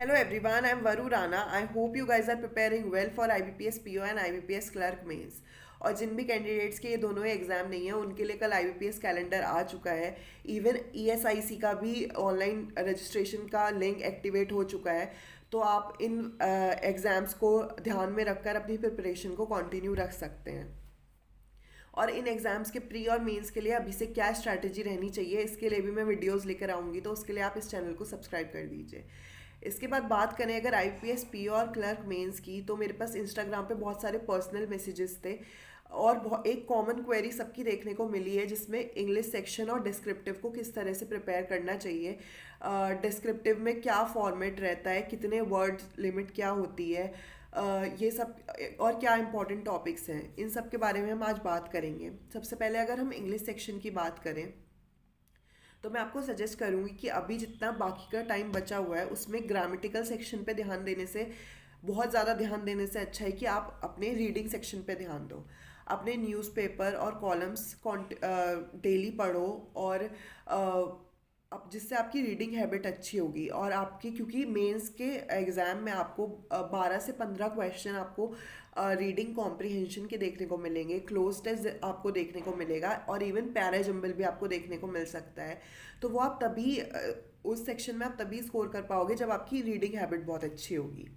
Hello everyone, I'm Varu Rana. I hope you guys are preparing well for IBPS PO and IBPS Clerk Mains. और जिन भी candidates के ये दोनों ही exam नहीं है उनके लिए कल IBPS कैलेंडर आ चुका है। इवन ESIC का भी ऑनलाइन रजिस्ट्रेशन का लिंक एक्टिवेट हो चुका है। तो आप इन एग्ज़ाम्स को ध्यान में रखकर अपनी प्रिपरेशन को कंटिन्यू रख सकते हैं। और इन एग्ज़ाम्स के प्री और मेंस के लिए अभी से क्या स्ट्रैटेजी रहनी चाहिए, इसके लिए भी मैं वीडियोस लेकर आऊँगी, तो उसके लिए आप इस चैनल को सब्सक्राइब कर दीजिए। इसके बाद बात करें अगर IPS पी और क्लर्क मेंस की, तो मेरे पास इंस्टाग्राम पे बहुत सारे पर्सनल मैसेजेस थे और एक कॉमन क्वेरी सबकी देखने को मिली है जिसमें इंग्लिश सेक्शन और डिस्क्रिप्टिव को किस तरह से प्रिपेयर करना चाहिए, डिस्क्रिप्टिव में क्या फॉर्मेट रहता है, कितने वर्ड लिमिट क्या होती है, ये सब और क्या इंपॉर्टेंट टॉपिक्स हैं, इन सब के बारे में हम आज बात करेंगे। सबसे पहले अगर हम इंग्लिश सेक्शन की बात करें तो मैं आपको सजेस्ट करूँगी कि अभी जितना बाकी का टाइम बचा हुआ है उसमें ग्रामेटिकल सेक्शन पे ध्यान देने से, बहुत ज़्यादा ध्यान देने से अच्छा है कि आप अपने रीडिंग सेक्शन पे ध्यान दो। अपने न्यूज़पेपर और कॉलम्स डेली पढ़ो और अब जिससे आपकी रीडिंग हैबिट अच्छी होगी और आपकी, क्योंकि मेंस के एग्ज़ाम में आपको 12 से 15 क्वेश्चन आपको रीडिंग कॉम्प्रिहेंशन के देखने को मिलेंगे, क्लोज टेस्ट आपको देखने को मिलेगा और इवन पैरा जंबल भी आपको देखने को मिल सकता है। तो वो आप तभी उस सेक्शन में आप तभी स्कोर कर पाओगे जब आपकी रीडिंग हैबिट बहुत अच्छी होगी।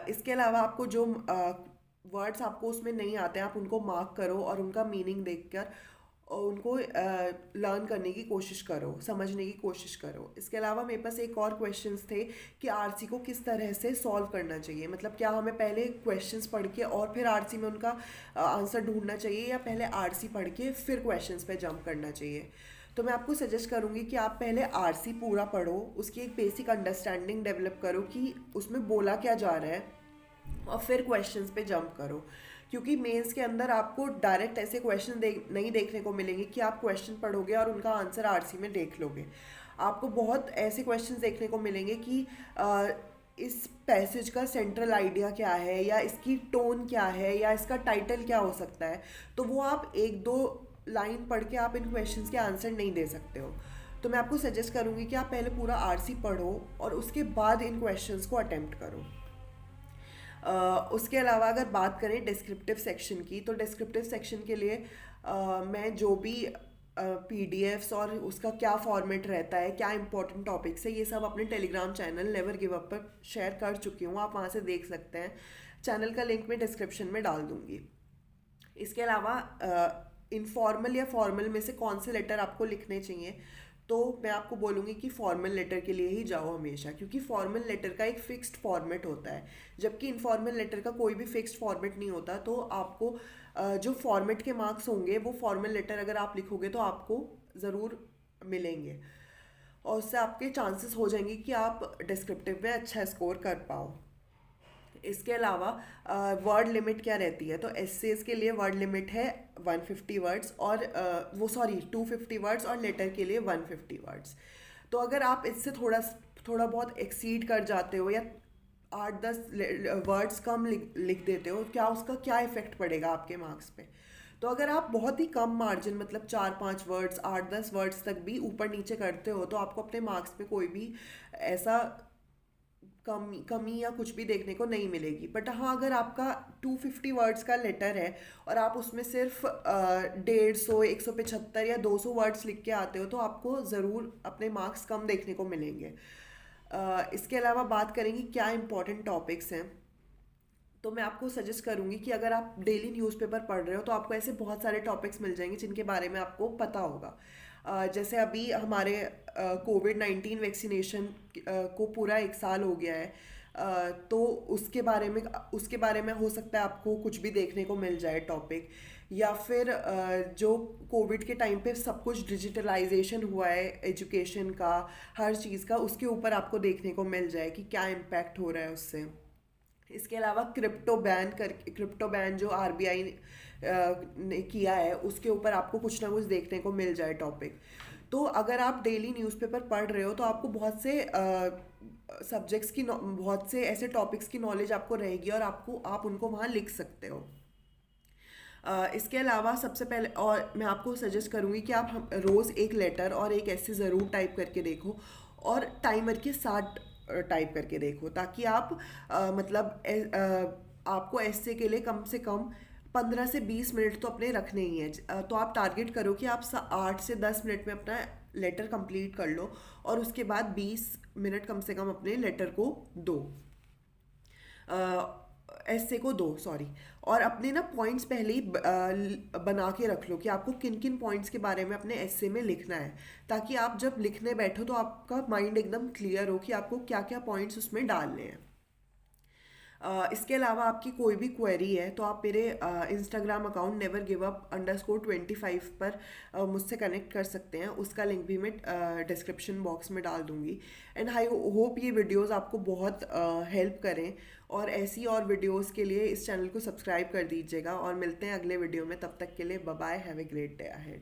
इसके अलावा आपको जो वर्ड्स आपको उसमें नहीं आते हैं आप उनको मार्क करो और उनका मीनिंग देखकर और उनको लर्न करने की कोशिश करो, समझने की कोशिश करो। इसके अलावा मेरे पास एक और क्वेश्चंस थे कि आरसी को किस तरह से सॉल्व करना चाहिए, मतलब क्या हमें पहले क्वेश्चंस पढ़ के और फिर आरसी में उनका आंसर ढूंढना चाहिए या पहले आरसी पढ़ के फिर क्वेश्चंस पे जंप करना चाहिए। तो मैं आपको सजेस्ट करूँगी कि आप पहले आरसी पूरा पढ़ो, उसकी एक बेसिक अंडरस्टैंडिंग डेवलप करो कि उसमें बोला क्या जा रहा है और फिर क्वेश्चंस पे जंप करो। क्योंकि मेंस के अंदर आपको डायरेक्ट ऐसे क्वेश्चन नहीं देखने को मिलेंगे कि आप क्वेश्चन पढ़ोगे और उनका आंसर आरसी में देख लोगे। आपको बहुत ऐसे क्वेश्चंस देखने को मिलेंगे कि इस पैसेज का सेंट्रल आइडिया क्या है या इसकी टोन क्या है या इसका टाइटल क्या हो सकता है। तो वो आप एक दो लाइन पढ़ के आप इन क्वेश्चंस के आंसर नहीं दे सकते हो। तो मैं आपको सजेस्ट करूँगी कि आप पहले पूरा आरसी पढ़ो और उसके बाद इन क्वेश्चंस को अटेम्प्ट करो। उसके अलावा अगर बात करें डिस्क्रिप्टिव सेक्शन की, तो डिस्क्रिप्टिव सेक्शन के लिए मैं जो भी पीडीएफ्स और उसका क्या फॉर्मेट रहता है, क्या इंपॉर्टेंट टॉपिक्स है, ये सब अपने Telegram channel never give up पर शेयर कर चुकी हूँ, आप वहाँ से देख सकते हैं। चैनल का लिंक मैं डिस्क्रिप्शन में डाल दूँगी। इसके अलावा इनफॉर्मल या फॉर्मल में से कौन से लेटर आपको लिखने चाहिए, तो मैं आपको बोलूँगी कि फॉर्मल लेटर के लिए ही जाओ हमेशा, क्योंकि फॉर्मल लेटर का एक फ़िक्स्ड फॉर्मेट होता है जबकि इनफॉर्मल लेटर का कोई भी फिक्स्ड फॉर्मेट नहीं होता। तो आपको जो फॉर्मेट के मार्क्स होंगे वो फॉर्मल लेटर अगर आप लिखोगे तो आपको ज़रूर मिलेंगे और उससे आपके चांसेस हो जाएंगे कि आप डिस्क्रिप्टिव में अच्छा स्कोर कर पाओ। इसके अलावा वर्ड लिमिट क्या रहती है, तो एसेस के लिए वर्ड लिमिट है 150 वर्ड्स और 250 वर्ड्स और लेटर के लिए 150 वर्ड्स। तो अगर आप इससे थोड़ा थोड़ा बहुत एक्सीड कर जाते हो या 8-10 वर्ड्स कम लिख देते हो, क्या इफ़ेक्ट पड़ेगा आपके मार्क्स पे। तो अगर आप बहुत ही कम मार्जिन, मतलब 4-5 वर्ड्स 8-10 वर्ड्स तक भी ऊपर नीचे करते हो तो आपको अपने मार्क्स पे कोई भी ऐसा कमी या कुछ भी देखने को नहीं मिलेगी। बट हाँ, अगर आपका 250 वर्ड्स का लेटर है और आप उसमें सिर्फ 150, 175 या 200 वर्ड्स लिख के आते हो तो आपको ज़रूर अपने मार्क्स कम देखने को मिलेंगे। इसके अलावा बात करेंगे क्या इंपॉर्टेंट टॉपिक्स हैं, तो मैं आपको सजेस्ट करूँगी कि अगर आप डेली न्यूज़पेपर पढ़ रहे हो तो आपको ऐसे बहुत सारे टॉपिक्स मिल जाएंगे जिनके बारे में आपको पता होगा। जैसे अभी हमारे कोविड-19 वैक्सीनेशन को पूरा 1 साल हो गया है, तो उसके बारे में हो सकता है आपको कुछ भी देखने को मिल जाए टॉपिक, या फिर जो कोविड के टाइम पे सब कुछ डिजिटलाइजेशन हुआ है एजुकेशन का, हर चीज़ का, उसके ऊपर आपको देखने को मिल जाए कि क्या इम्पैक्ट हो रहा है उससे। इसके अलावा क्रिप्टो बैन जो आरबीआई ने किया है उसके ऊपर आपको कुछ ना कुछ देखने को मिल जाए टॉपिक। तो अगर आप डेली न्यूज़पेपर पढ़ रहे हो तो आपको बहुत से सब्जेक्ट्स की बहुत से ऐसे टॉपिक्स की नॉलेज आपको रहेगी और आप उनको वहाँ लिख सकते हो। इसके अलावा सबसे पहले और मैं आपको सजेस्ट करूँगी कि आप रोज़ एक लेटर और एक ऐसे ज़रूर टाइप करके देखो और टाइमर के साथ टाइप करके देखो, ताकि आप आपको ऐसे के लिए कम से कम 15 से 20 मिनट तो अपने रखने ही हैं। तो आप टारगेट करो कि आप 8 से 10 मिनट में अपना लेटर कंप्लीट कर लो, और उसके बाद 20 मिनट कम से कम अपने लेटर को दो, एस्से को दो, सॉरी। और अपने ना पॉइंट्स पहले ही बना के रख लो कि आपको किन किन पॉइंट्स के बारे में अपने एस्से में लिखना है, ताकि आप जब लिखने बैठो तो आपका माइंड एकदम क्लियर हो कि आपको क्या क्या पॉइंट्स उसमें डालने हैं। इसके अलावा आपकी कोई भी क्वेरी है तो आप मेरे इंस्टाग्राम अकाउंट nevergiveup_25 पर मुझसे कनेक्ट कर सकते हैं। उसका लिंक भी मैं डिस्क्रिप्शन बॉक्स में डाल दूंगी। एंड आई होप ये वीडियोस आपको बहुत हेल्प करें, और ऐसी और वीडियोस के लिए इस चैनल को सब्सक्राइब कर दीजिएगा। और मिलते हैं अगले वीडियो में, तब तक के लिए bye bye, have a great day ahead.